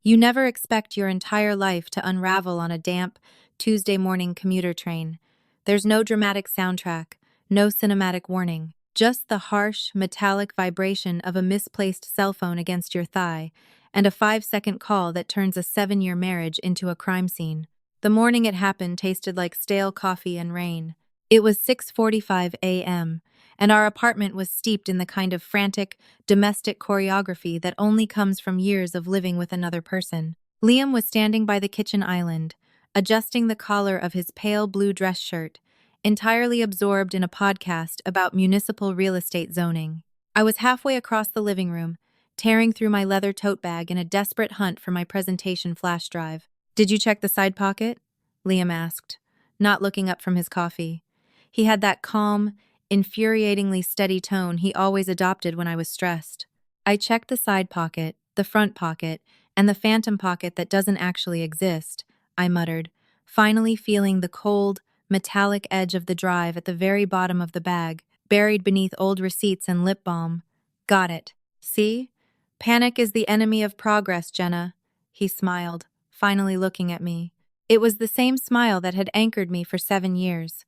You never expect your entire life to unravel on a damp, Tuesday morning commuter train. There's no dramatic soundtrack, no cinematic warning, just the harsh, metallic vibration of a misplaced cell phone against your thigh, and a 5-second call that turns a 7-year marriage into a crime scene. The morning it happened tasted like stale coffee and rain. It was 6:45 a.m., and our apartment was steeped in the kind of frantic, domestic choreography that only comes from years of living with another person. Liam was standing by the kitchen island, adjusting the collar of his pale blue dress shirt, entirely absorbed in a podcast about municipal real estate zoning. I was halfway across the living room, tearing through my leather tote bag in a desperate hunt for my presentation flash drive. "Did you check the side pocket?" Liam asked, not looking up from his coffee. He had that calm, infuriatingly steady tone he always adopted when I was stressed. I checked the side pocket, the front pocket, and the phantom pocket that doesn't actually exist, I muttered, finally feeling the cold, metallic edge of the drive at the very bottom of the bag, buried beneath old receipts and lip balm. "Got it. See? Panic is the enemy of progress, Jenna." He smiled, finally looking at me. It was the same smile that had anchored me for 7 years.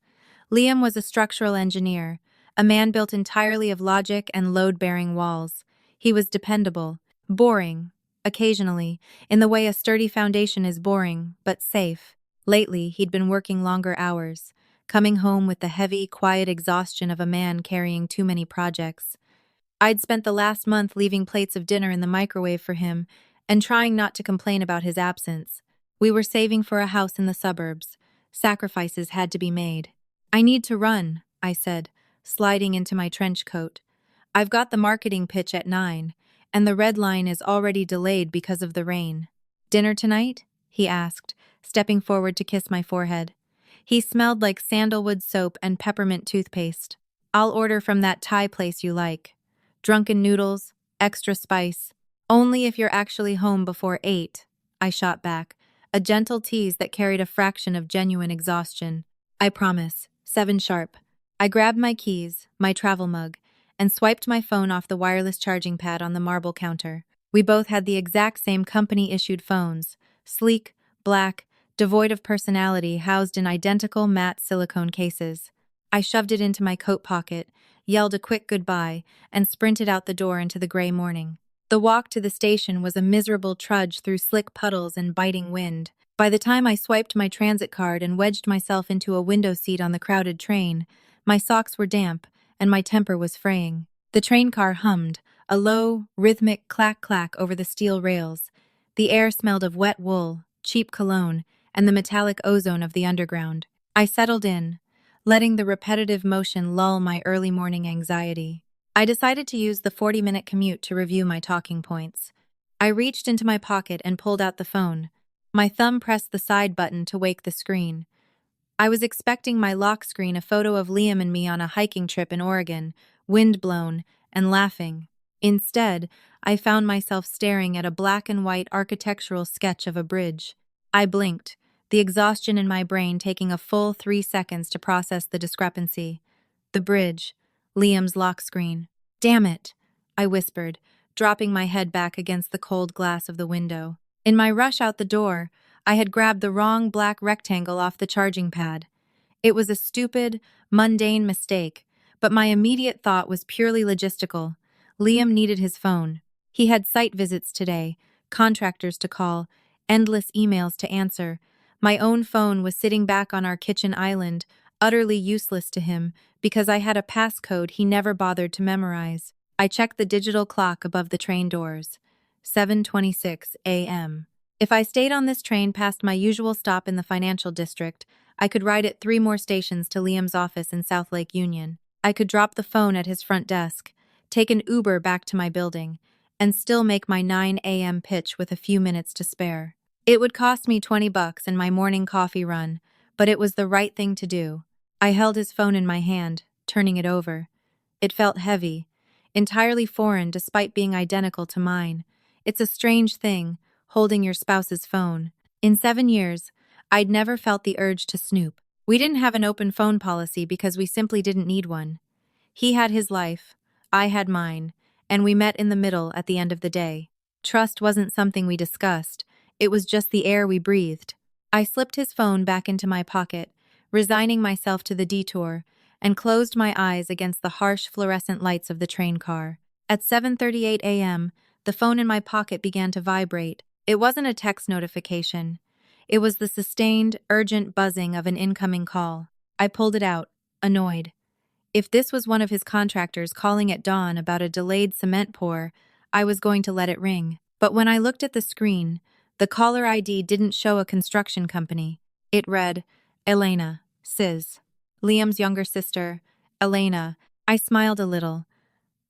Liam was a structural engineer, a man built entirely of logic and load-bearing walls. He was dependable, boring, occasionally, in the way a sturdy foundation is boring, but safe. Lately, he'd been working longer hours, coming home with the heavy, quiet exhaustion of a man carrying too many projects. I'd spent the last month leaving plates of dinner in the microwave for him and trying not to complain about his absence. We were saving for a house in the suburbs. Sacrifices had to be made. "I need to run," I said, sliding into my trench coat. "I've got the marketing pitch at 9, and the red line is already delayed because of the rain." "Dinner tonight?" he asked, stepping forward to kiss my forehead. He smelled like sandalwood soap and peppermint toothpaste. "I'll order from that Thai place you like. Drunken noodles, extra spice. Only if you're actually home before 8, I shot back, a gentle tease that carried a fraction of genuine exhaustion. "I promise, 7 sharp." I grabbed my keys, my travel mug, and swiped my phone off the wireless charging pad on the marble counter. We both had the exact same company-issued phones, sleek, black, devoid of personality, housed in identical matte silicone cases. I shoved it into my coat pocket, yelled a quick goodbye, and sprinted out the door into the gray morning. The walk to the station was a miserable trudge through slick puddles and biting wind. By the time I swiped my transit card and wedged myself into a window seat on the crowded train, my socks were damp and my temper was fraying. The train car hummed, a low, rhythmic clack-clack over the steel rails. The air smelled of wet wool, cheap cologne, and the metallic ozone of the underground. I settled in, letting the repetitive motion lull my early morning anxiety. I decided to use the 40-minute commute to review my talking points. I reached into my pocket and pulled out the phone. My thumb pressed the side button to wake the screen. I was expecting my lock screen a photo of Liam and me on a hiking trip in Oregon, wind-blown, and laughing. Instead, I found myself staring at a black and white architectural sketch of a bridge. I blinked, the exhaustion in my brain taking a full 3 seconds to process the discrepancy. The bridge. Liam's lock screen. "Damn it," I whispered, dropping my head back against the cold glass of the window. In my rush out the door, I had grabbed the wrong black rectangle off the charging pad. It was a stupid, mundane mistake, but my immediate thought was purely logistical. Liam needed his phone. He had site visits today, contractors to call, endless emails to answer. My own phone was sitting back on our kitchen island, utterly useless to him, because I had a passcode he never bothered to memorize. I checked the digital clock above the train doors. 7:26 a.m. If I stayed on this train past my usual stop in the financial district, I could ride it 3 more stations to Liam's office in South Lake Union. I could drop the phone at his front desk, take an Uber back to my building, and still make my 9 a.m. pitch with a few minutes to spare. It would cost me $20 and my morning coffee run, but it was the right thing to do. I held his phone in my hand, turning it over. It felt heavy, entirely foreign despite being identical to mine. It's a strange thing, holding your spouse's phone. In 7 years, I'd never felt the urge to snoop. We didn't have an open phone policy because we simply didn't need one. He had his life, I had mine, and we met in the middle at the end of the day. Trust wasn't something we discussed, It was just the air we breathed. I slipped his phone back into my pocket, resigning myself to the detour, and closed my eyes against the harsh fluorescent lights of the train car. At 7:38 a.m., the phone in my pocket began to vibrate. It wasn't a text notification. It was the sustained, urgent buzzing of an incoming call. I pulled it out, annoyed. If this was one of his contractors calling at dawn about a delayed cement pour, I was going to let it ring. But when I looked at the screen, the caller ID didn't show a construction company. It read, Elena, Sis. Liam's younger sister, Elena. I smiled a little.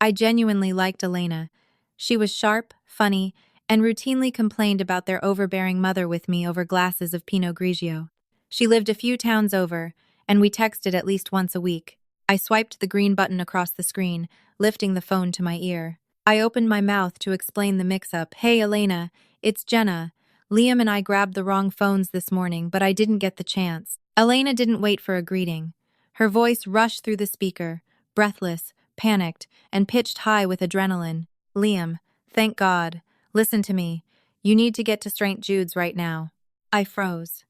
I genuinely liked Elena. She was sharp, funny, and routinely complained about their overbearing mother with me over glasses of Pinot Grigio. She lived a few towns over, and we texted at least once a week. I swiped the green button across the screen, lifting the phone to my ear. I opened my mouth to explain the mix-up. Hey, Elena, it's Jenna. Liam and I grabbed the wrong phones this morning, but I didn't get the chance. Elena didn't wait for a greeting. Her voice rushed through the speaker, breathless, panicked, and pitched high with adrenaline. Liam, thank God. Listen to me. You need to get to St. Jude's right now. I froze.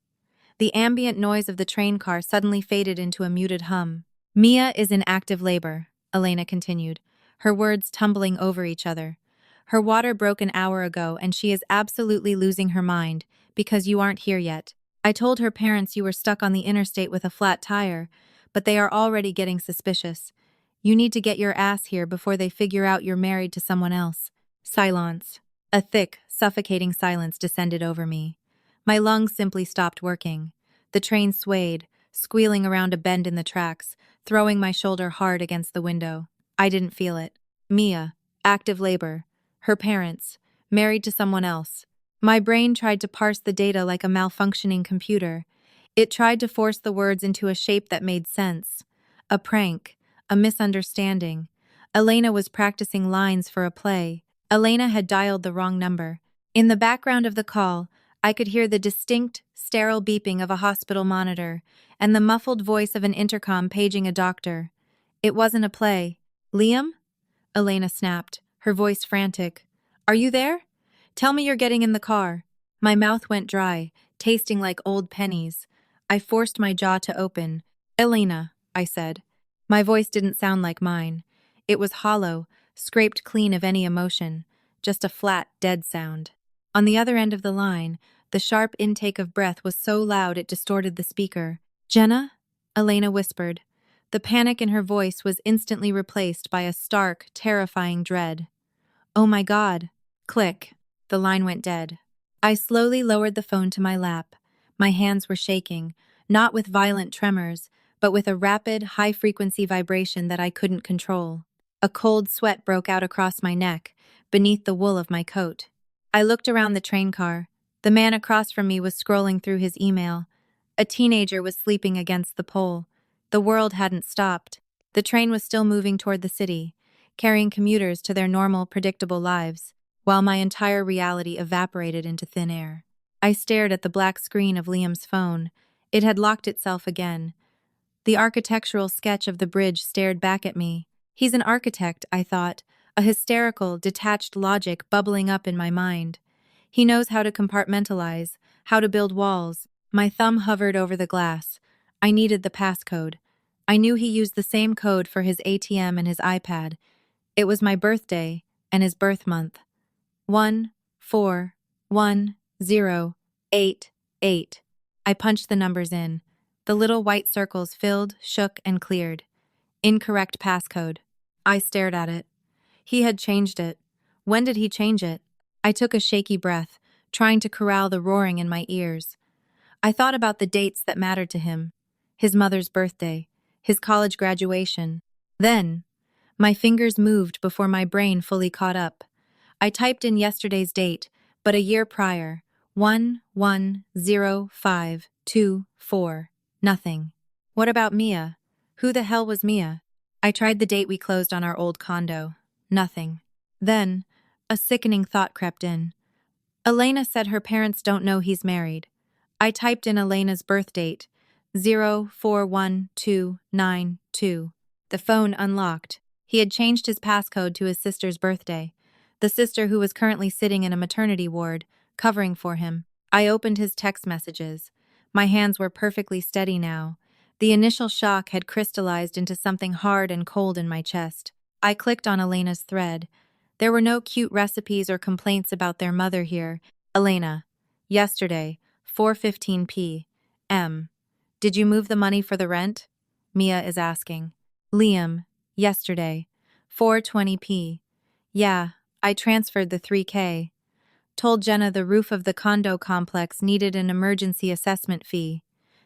The ambient noise of the train car suddenly faded into a muted hum. Mia is in active labor, Elena continued, her words tumbling over each other. Her water broke an hour ago and she is absolutely losing her mind because you aren't here yet. I told her parents you were stuck on the interstate with a flat tire, but they are already getting suspicious. You need to get your ass here before they figure out you're married to someone else. Silence. A thick, suffocating silence descended over me. My lungs simply stopped working. The train swayed, squealing around a bend in the tracks, throwing my shoulder hard against the window. I didn't feel it. Mia, active labor. Her parents, married to someone else. My brain tried to parse the data like a malfunctioning computer. It tried to force the words into a shape that made sense. A prank, a misunderstanding. Elena was practicing lines for a play. Elena had dialed the wrong number. In the background of the call, I could hear the distinct, sterile beeping of a hospital monitor and the muffled voice of an intercom paging a doctor. It wasn't a play. Liam? Elena snapped, her voice frantic. Are you there? Tell me you're getting in the car. My mouth went dry, tasting like old pennies. I forced my jaw to open. Elena, I said. My voice didn't sound like mine. It was hollow, scraped clean of any emotion, just a flat, dead sound. On the other end of the line, the sharp intake of breath was so loud it distorted the speaker. Jenna? Elena whispered. The panic in her voice was instantly replaced by a stark, terrifying dread. Oh my God. Click. The line went dead. I slowly lowered the phone to my lap. My hands were shaking, not with violent tremors, but with a rapid, high-frequency vibration that I couldn't control. A cold sweat broke out across my neck, beneath the wool of my coat. I looked around the train car. The man across from me was scrolling through his email. A teenager was sleeping against the pole. The world hadn't stopped. The train was still moving toward the city, carrying commuters to their normal, predictable lives, while my entire reality evaporated into thin air. I stared at the black screen of Liam's phone. It had locked itself again. The architectural sketch of the bridge stared back at me. He's an architect, I thought, a hysterical, detached logic bubbling up in my mind. He knows how to compartmentalize, how to build walls. My thumb hovered over the glass. I needed the passcode. I knew he used the same code for his ATM and his iPad. It was my birthday and his birth month. 141088. I punched the numbers in. The little white circles filled, shook, and cleared. Incorrect passcode. I stared at it. He had changed it. When did he change it? I took a shaky breath, trying to corral the roaring in my ears. I thought about the dates that mattered to him. His mother's birthday, his college graduation. Then, my fingers moved before my brain fully caught up. I typed in yesterday's date, but a year prior, 110524. Nothing. What about Mia? Who the hell was Mia? I tried the date we closed on our old condo. Nothing. Then, a sickening thought crept in. Elena said her parents don't know he's married. I typed in Elena's birth date, 041292. The phone unlocked. He had changed his passcode to his sister's birthday. The sister who was currently sitting in a maternity ward, covering for him. I opened his text messages. My hands were perfectly steady now. The initial shock had crystallized into something hard and cold in my chest. I clicked on Elena's thread. There were no cute recipes or complaints about their mother here. Elena, yesterday, 4:15 p.m. Did you move the money for the rent? Mia is asking. Liam, yesterday, 4:20 p. Yeah, I transferred the 3K. Told Jenna the roof of the condo complex needed an emergency assessment fee.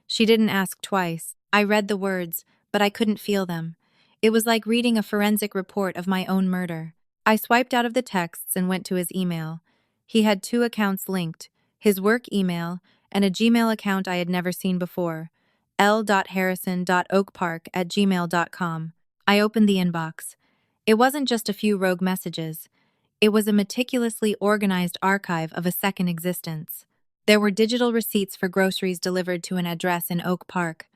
She didn't ask twice. I read the words, but I couldn't feel them. It was like reading a forensic report of my own murder. I swiped out of the texts and went to his email. He had two accounts linked, his work email and a Gmail account I had never seen before, l.harrison.oakpark@gmail.com. I opened the inbox. It wasn't just a few rogue messages. It was a meticulously organized archive of a second existence. There were digital receipts for groceries delivered to an address in Oak Park.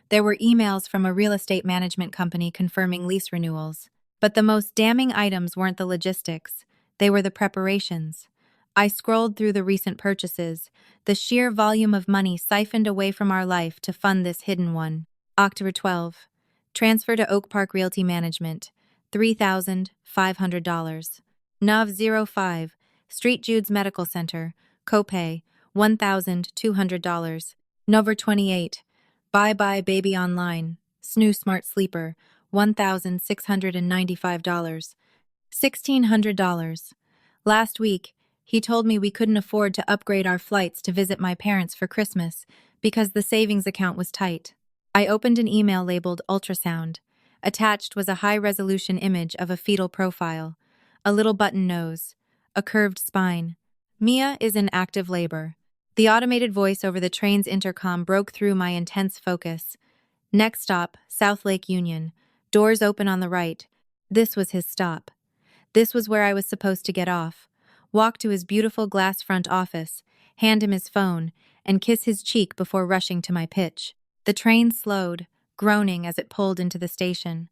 There were emails from a real estate management company confirming lease renewals. But the most damning items weren't the logistics, they were the preparations. I scrolled through the recent purchases, the sheer volume of money siphoned away from our life to fund this hidden one. October 12. Transfer to Oak Park Realty Management, $3,500. NAV 05, Street Jude's Medical Center, copay, $1,200. November 28. Bye Bye Baby Online, Snoo Smart Sleeper, $1,695. $1,600. Last week, he told me we couldn't afford to upgrade our flights to visit my parents for Christmas because the savings account was tight. I opened an email labeled ultrasound. Attached was a high-resolution image of a fetal profile, a little button nose, a curved spine. Mia is in active labor. The automated voice over the train's intercom broke through my intense focus. Next stop, South Lake Union. Doors open on the right. This was his stop. This was where I was supposed to get off. Walk to his beautiful glass front office, hand him his phone, and kiss his cheek before rushing to my pitch. The train slowed, groaning as it pulled into the station.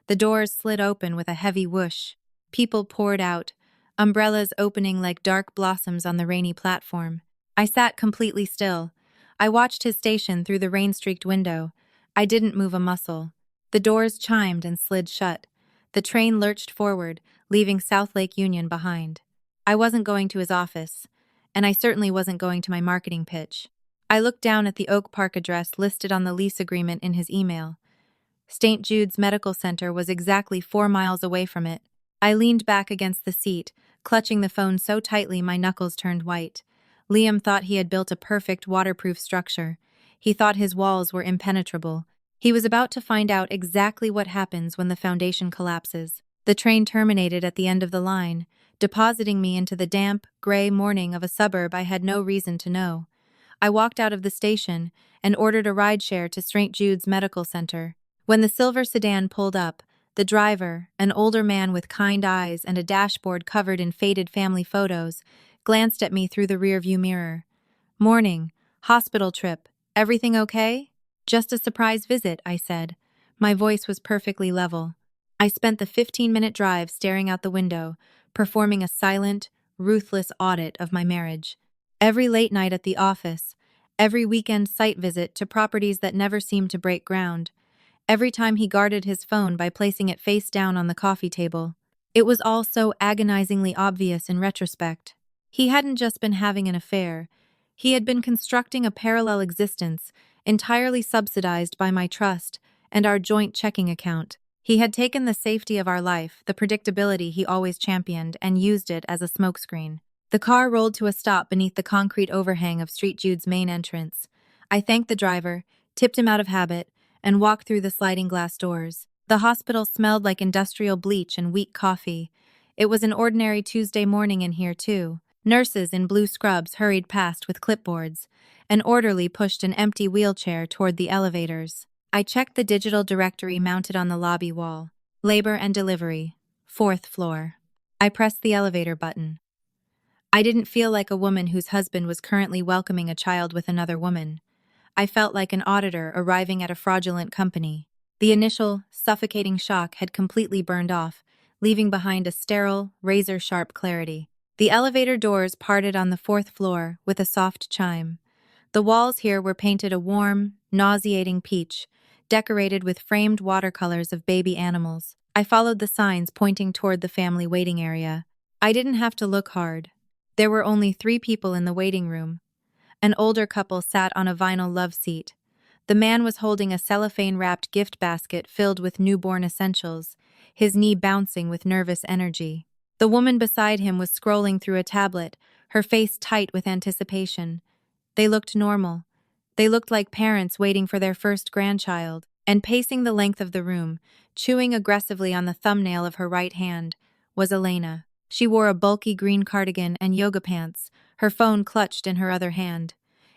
The doors slid open with a heavy whoosh. People poured out, umbrellas opening like dark blossoms on the rainy platform. I sat completely still. I watched his station through the rain-streaked window. I didn't move a muscle. The doors chimed and slid shut. The train lurched forward, leaving South Lake Union behind. I wasn't going to his office, and I certainly wasn't going to my marketing pitch. I looked down at the Oak Park address listed on the lease agreement in his email. St. Jude's Medical Center was exactly 4 miles away from it. I leaned back against the seat, clutching the phone so tightly my knuckles turned white. Liam thought he had built a perfect waterproof structure. He thought his walls were impenetrable. He was about to find out exactly what happens when the foundation collapses. The train terminated at the end of the line, depositing me into the damp, gray morning of a suburb I had no reason to know. I walked out of the station and ordered a rideshare to St. Jude's Medical Center. When the silver sedan pulled up, the driver, an older man with kind eyes and a dashboard covered in faded family photos, glanced at me through the rearview mirror. "Morning. Hospital trip. Everything okay?" "Just a surprise visit," I said. My voice was perfectly level. I spent the 15-minute drive staring out the window, performing a silent, ruthless audit of my marriage. Every late night at the office, every weekend site visit to properties that never seemed to break ground, every time he guarded his phone by placing it face down on the coffee table. It was all so agonizingly obvious in retrospect. He hadn't just been having an affair. He had been constructing a parallel existence, entirely subsidized by my trust and our joint checking account. He had taken the safety of our life, the predictability he always championed, and used it as a smokescreen. The car rolled to a stop beneath the concrete overhang of Street Jude's main entrance. I thanked the driver, tipped him out of habit, and walked through the sliding glass doors. The hospital smelled like industrial bleach and weak coffee. It was an ordinary Tuesday morning in here, too. Nurses in blue scrubs hurried past with clipboards. An orderly pushed an empty wheelchair toward the elevators. I checked the digital directory mounted on the lobby wall. Labor and delivery. 4th floor. I pressed the elevator button. I didn't feel like a woman whose husband was currently welcoming a child with another woman. I felt like an auditor arriving at a fraudulent company. The initial, suffocating shock had completely burned off, leaving behind a sterile, razor-sharp clarity. The elevator doors parted on the fourth floor with a soft chime. The walls here were painted a warm, nauseating peach, decorated with framed watercolors of baby animals. I followed the signs pointing toward the family waiting area. I didn't have to look hard. There were only 3 people in the waiting room. An older couple sat on a vinyl love seat. The man was holding a cellophane-wrapped gift basket filled with newborn essentials, his knee bouncing with nervous energy. The woman beside him was scrolling through a tablet, her face tight with anticipation. They looked normal. They looked like parents waiting for their first grandchild. And pacing the length of the room, chewing aggressively on the thumbnail of her right hand, was Elena. She wore a bulky green cardigan and yoga pants, her phone clutched in her other hand.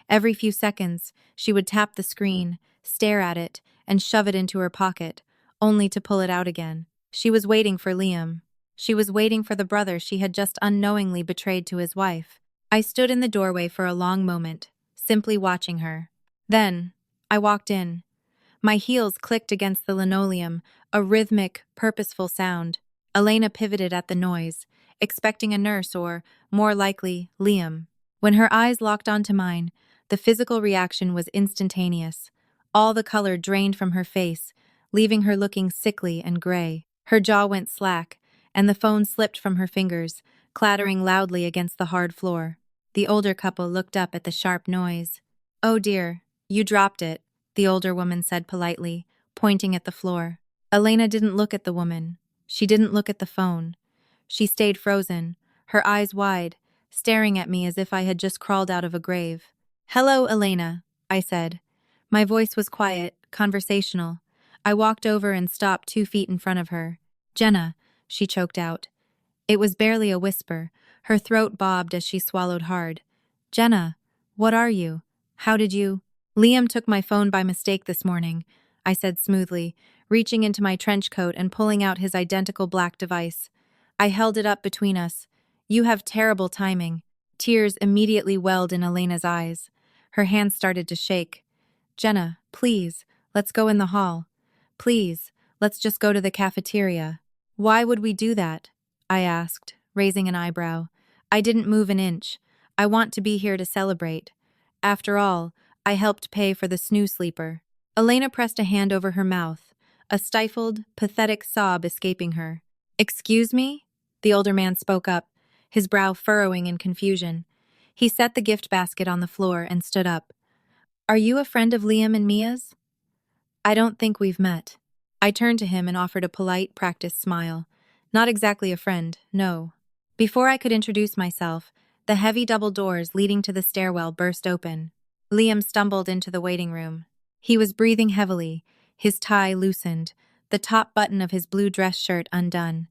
Every few seconds, she would tap the screen, stare at it, and shove it into her pocket, only to pull it out again. She was waiting for Liam. She was waiting for the brother she had just unknowingly betrayed to his wife. I stood in the doorway for a long moment, simply watching her. Then, I walked in. My heels clicked against the linoleum, a rhythmic, purposeful sound. Elena pivoted at the noise, expecting a nurse or, more likely, Liam. When her eyes locked onto mine, the physical reaction was instantaneous. All the color drained from her face, leaving her looking sickly and gray. Her jaw went slack, and the phone slipped from her fingers, clattering loudly against the hard floor. The older couple looked up at the sharp noise. "Oh dear, you dropped it," the older woman said politely, pointing at the floor. Elena didn't look at the woman. She didn't look at the phone. She stayed frozen, her eyes wide, staring at me as if I had just crawled out of a grave. "Hello, Elena," I said. My voice was quiet, conversational. I walked over and stopped 2 feet in front of her. "Jenna," she choked out. It was barely a whisper. Her throat bobbed as she swallowed hard. "Jenna, what are you? How did you—" "Liam took my phone by mistake this morning," I said smoothly, reaching into my trench coat and pulling out his identical black device. I held it up between us. "You have terrible timing." Tears immediately welled in Elena's eyes. Her hands started to shake. "Jenna, please, let's go in the hall. Please, let's just go to the cafeteria." "Why would we do that?" I asked, raising an eyebrow. I didn't move an inch. I want to be here to celebrate. After all, I helped pay for the snoo sleeper. Elena pressed a hand over her mouth, a stifled, pathetic sob escaping her. "Excuse me?" The older man spoke up, his brow furrowing in confusion. He set the gift basket on the floor and stood up. "Are you a friend of Liam and Mia's?" "I don't think we've met." I turned to him and offered a polite, practiced smile. "Not exactly a friend, no." Before I could introduce myself, the heavy double doors leading to the stairwell burst open. Liam stumbled into the waiting room. He was breathing heavily, his tie loosened, the top button of his blue dress shirt undone.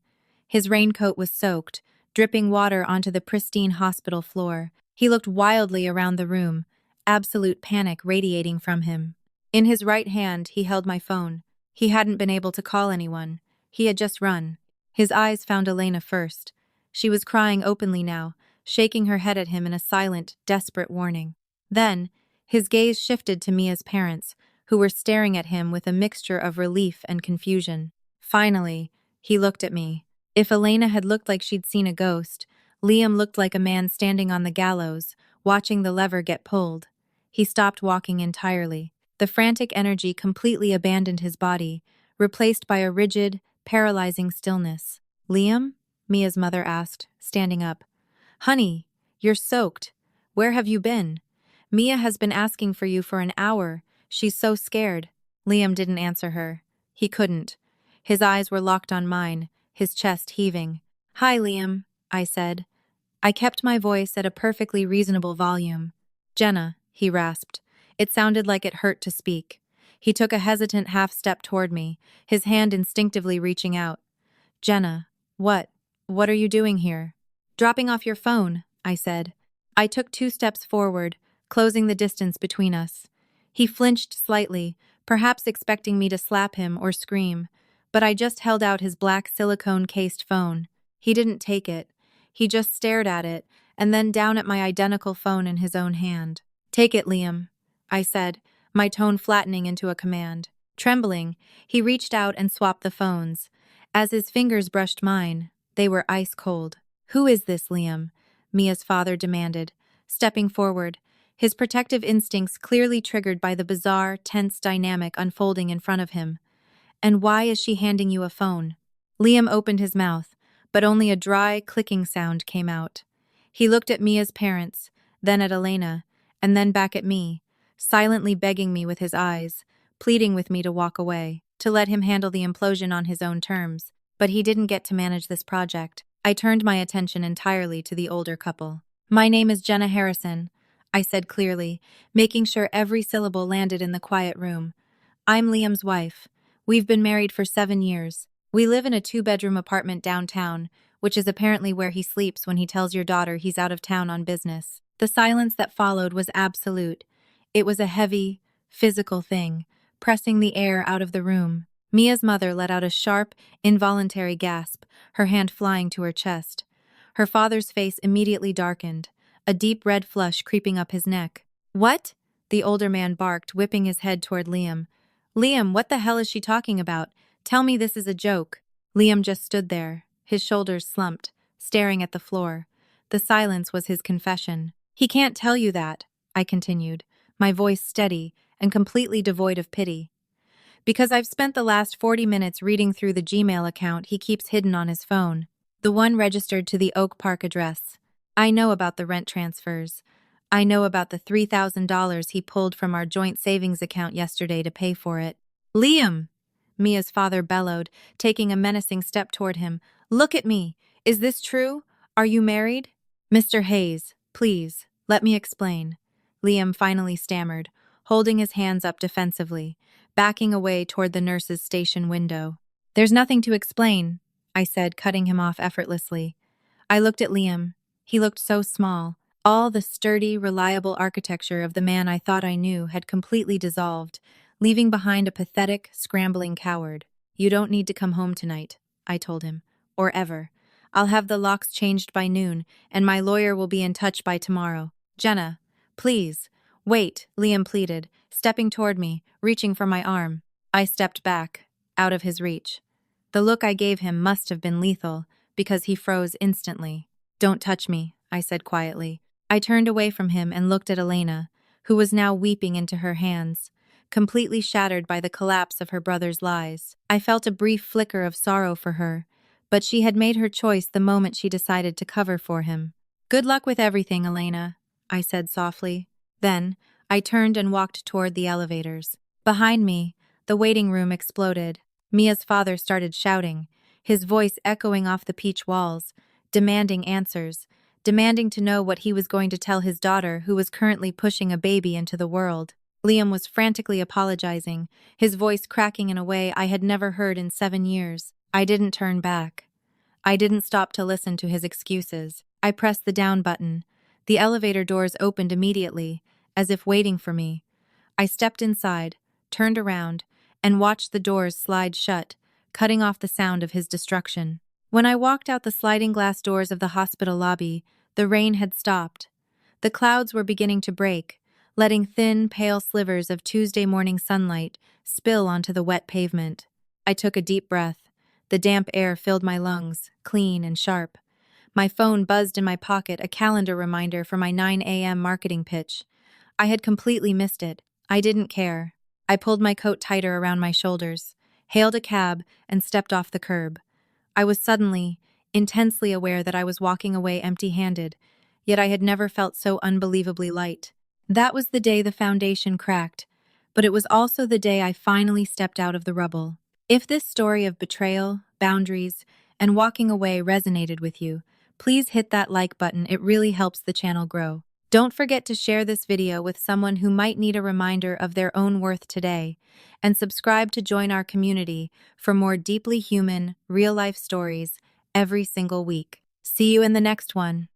His raincoat was soaked, dripping water onto the pristine hospital floor. He looked wildly around the room, absolute panic radiating from him. In his right hand, he held my phone. He hadn't been able to call anyone. He had just run. His eyes found Elena first. She was crying openly now, shaking her head at him in a silent, desperate warning. Then, his gaze shifted to Mia's parents, who were staring at him with a mixture of relief and confusion. Finally, he looked at me. If Elena had looked like she'd seen a ghost, Liam looked like a man standing on the gallows, watching the lever get pulled. He stopped walking entirely. The frantic energy completely abandoned his body, replaced by a rigid, paralyzing stillness. "Liam?" Mia's mother asked, standing up. "Honey, you're soaked. Where have you been? Mia has been asking for you for an hour. She's so scared." Liam didn't answer her. He couldn't. His eyes were locked on mine, his chest heaving. "Hi, Liam," I said. I kept my voice at a perfectly reasonable volume. "Jenna," he rasped. It sounded like it hurt to speak. He took a hesitant half-step toward me, his hand instinctively reaching out. "Jenna, what are you doing here?" "Dropping off your phone," I said. I took 2 steps forward, closing the distance between us. He flinched slightly, perhaps expecting me to slap him or scream, but I just held out his black silicone-cased phone. He didn't take it. He just stared at it, and then down at my identical phone in his own hand. "Take it, Liam," I said, my tone flattening into a command. Trembling, he reached out and swapped the phones. As his fingers brushed mine, they were ice cold. "Who is this, Liam?" Mia's father demanded, stepping forward, his protective instincts clearly triggered by the bizarre, tense dynamic unfolding in front of him. And why is she handing you a phone? Liam opened his mouth, but only a dry, clicking sound came out. He looked at Mia's parents, then at Elena, and then back at me, silently begging me with his eyes, pleading with me to walk away, to let him handle the implosion on his own terms. But he didn't get to manage this project. I turned my attention entirely to the older couple. "My name is Jenna Harrison," I said clearly, making sure every syllable landed in the quiet room. "I'm Liam's wife. We've been married for 7 years. We live in a 2-bedroom apartment downtown, which is apparently where he sleeps when he tells your daughter he's out of town on business." The silence that followed was absolute. It was a heavy, physical thing, pressing the air out of the room. Mia's mother let out a sharp, involuntary gasp, her hand flying to her chest. Her father's face immediately darkened, a deep red flush creeping up his neck. "What?" the older man barked, whipping his head toward Liam. "Liam, what the hell is she talking about? Tell me this is a joke." Liam just stood there, his shoulders slumped, staring at the floor. The silence was his confession. "He can't tell you that," I continued, my voice steady and completely devoid of pity. "Because I've spent the last 40 minutes reading through the Gmail account he keeps hidden on his phone. The one registered to the Oak Park address. I know about the rent transfers. I know about the $3,000 he pulled from our joint savings account yesterday to pay for it." "Liam!" Mia's father bellowed, taking a menacing step toward him. "Look at me! Is this true? Are you married?" "Mr. Hayes, please, let me explain," Liam finally stammered, holding his hands up defensively, backing away toward the nurse's station window. "There's nothing to explain," I said, cutting him off effortlessly. I looked at Liam. He looked so small. All the sturdy, reliable architecture of the man I thought I knew had completely dissolved, leaving behind a pathetic, scrambling coward. "You don't need to come home tonight," I told him. "Or ever. I'll have the locks changed by noon, and my lawyer will be in touch by tomorrow." "Jenna, please." "Wait," Liam pleaded, stepping toward me, reaching for my arm. I stepped back, out of his reach. The look I gave him must have been lethal, because he froze instantly. "Don't touch me," I said quietly. I turned away from him and looked at Elena, who was now weeping into her hands, completely shattered by the collapse of her brother's lies. I felt a brief flicker of sorrow for her, but she had made her choice the moment she decided to cover for him. "Good luck with everything, Elena," I said softly. Then, I turned and walked toward the elevators. Behind me, the waiting room exploded. Mia's father started shouting, his voice echoing off the peach walls, demanding answers, demanding to know what he was going to tell his daughter who was currently pushing a baby into the world. Liam was frantically apologizing, his voice cracking in a way I had never heard in 7 years. I didn't turn back. I didn't stop to listen to his excuses. I pressed the down button. The elevator doors opened immediately, as if waiting for me. I stepped inside, turned around, and watched the doors slide shut, cutting off the sound of his destruction. When I walked out the sliding glass doors of the hospital lobby, the rain had stopped. The clouds were beginning to break, letting thin, pale slivers of Tuesday morning sunlight spill onto the wet pavement. I took a deep breath. The damp air filled my lungs, clean and sharp. My phone buzzed in my pocket, a calendar reminder for my 9 a.m. marketing pitch. I had completely missed it. I didn't care. I pulled my coat tighter around my shoulders, hailed a cab, and stepped off the curb. I was suddenly, intensely aware that I was walking away empty-handed, yet I had never felt so unbelievably light. That was the day the foundation cracked, but it was also the day I finally stepped out of the rubble. If this story of betrayal, boundaries, and walking away resonated with you, please hit that like button. It really helps the channel grow. Don't forget to share this video with someone who might need a reminder of their own worth today, and subscribe to join our community for more deeply human, real-life stories every single week. See you in the next one.